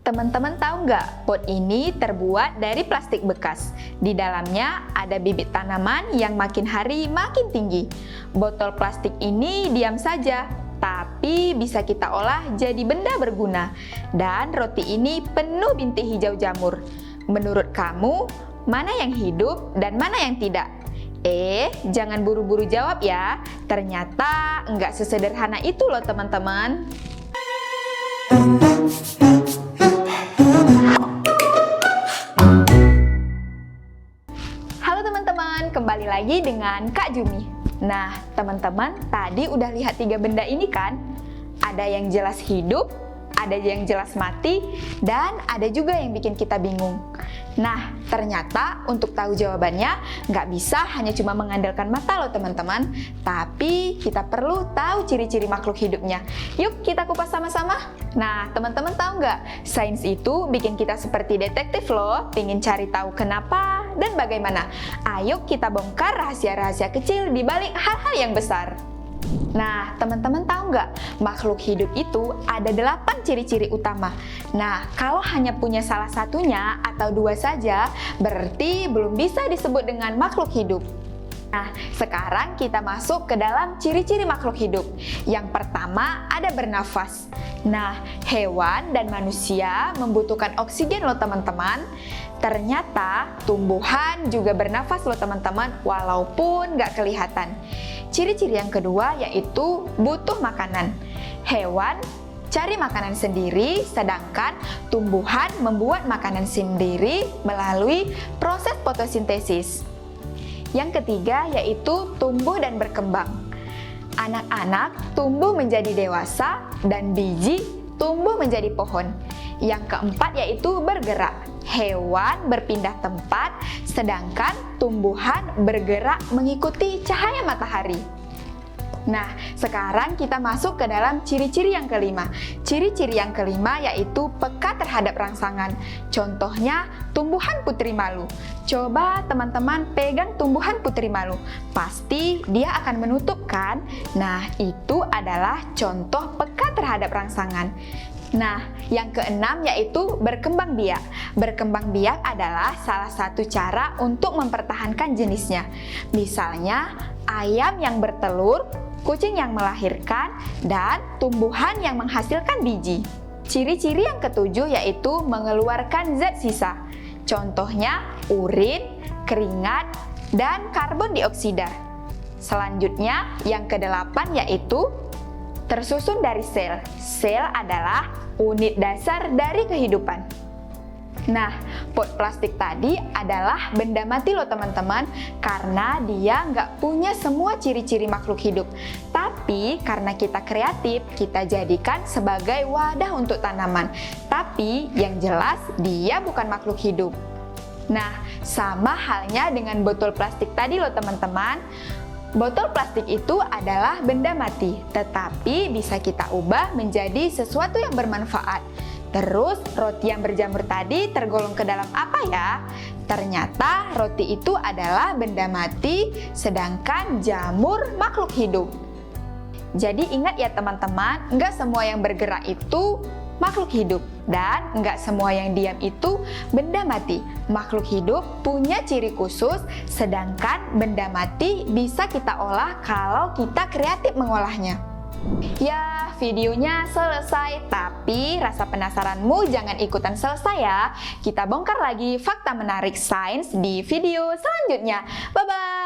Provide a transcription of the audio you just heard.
Teman-teman tahu nggak, pot ini terbuat dari plastik bekas. Di dalamnya ada bibit tanaman yang makin hari makin tinggi. Botol plastik ini diam saja, tapi bisa kita olah jadi benda berguna. Dan roti ini penuh bintik hijau jamur. Menurut kamu, mana yang hidup dan mana yang tidak? Jangan buru-buru jawab ya. Ternyata nggak sesederhana itu loh teman-teman. Halo teman-teman, kembali lagi dengan Kak Jumi. Nah, teman-teman, tadi udah lihat 3 benda ini kan? Ada yang jelas hidup, ada yang jelas mati, dan ada juga yang bikin kita bingung. Nah, ternyata untuk tahu jawabannya nggak bisa hanya cuma mengandalkan mata loh teman-teman, tapi kita perlu tahu ciri-ciri makhluk hidupnya. Yuk kita kupas sama-sama. Nah, teman-teman tahu nggak? Sains itu bikin kita seperti detektif loh, pingin cari tahu kenapa dan bagaimana. Ayo kita bongkar rahasia-rahasia kecil di balik hal-hal yang besar. Nah, teman-teman tahu nggak? Makhluk hidup itu ada 8 ciri-ciri utama. Nah, kalau hanya punya salah satunya atau 2 saja, berarti belum bisa disebut dengan makhluk hidup. Nah, sekarang kita masuk ke dalam ciri-ciri makhluk hidup. Yang pertama ada bernafas. Nah, hewan dan manusia membutuhkan oksigen loh teman-teman. Ternyata tumbuhan juga bernafas loh teman-teman, walaupun nggak kelihatan. Ciri-ciri yang kedua yaitu butuh makanan. Hewan cari makanan sendiri, sedangkan tumbuhan membuat makanan sendiri melalui proses fotosintesis. Yang ketiga yaitu tumbuh dan berkembang. Anak-anak tumbuh menjadi dewasa dan biji tumbuh menjadi pohon. Yang keempat yaitu bergerak. Hewan berpindah tempat, sedangkan tumbuhan bergerak mengikuti cahaya matahari. Nah, sekarang kita masuk ke dalam ciri-ciri yang kelima. Ciri-ciri yang kelima yaitu peka terhadap rangsangan. Contohnya, tumbuhan putri malu. Coba teman-teman pegang tumbuhan putri malu. Pasti dia akan menutup kan? Nah, itu adalah contoh peka terhadap rangsangan. Nah, yang keenam yaitu berkembang biak. Berkembang biak adalah salah satu cara untuk mempertahankan jenisnya. Misalnya, ayam yang bertelur, kucing yang melahirkan, dan tumbuhan yang menghasilkan biji. Ciri-ciri yang ketujuh yaitu mengeluarkan zat sisa. Contohnya, urin, keringat, dan karbon dioksida. Selanjutnya, yang kedelapan yaitu tersusun dari sel. Sel adalah unit dasar dari kehidupan. Nah, pot plastik tadi adalah benda mati loh teman-teman, karena dia nggak punya semua ciri-ciri makhluk hidup. Tapi karena kita kreatif, kita jadikan sebagai wadah untuk tanaman. Tapi yang jelas dia bukan makhluk hidup. Nah, sama halnya dengan botol plastik tadi loh teman-teman. Botol plastik itu adalah benda mati, tetapi bisa kita ubah menjadi sesuatu yang bermanfaat. Terus, roti yang berjamur tadi tergolong ke dalam apa ya? Ternyata roti itu adalah benda mati, sedangkan jamur makhluk hidup. Jadi ingat ya teman-teman, nggak semua yang bergerak itu makhluk hidup, dan nggak semua yang diam itu benda mati. Makhluk hidup punya ciri khusus, sedangkan benda mati bisa kita olah kalau kita kreatif mengolahnya. Ya, videonya selesai, tapi rasa penasaranmu jangan ikutan selesai ya. Kita bongkar lagi fakta menarik sains di video selanjutnya. Bye-bye!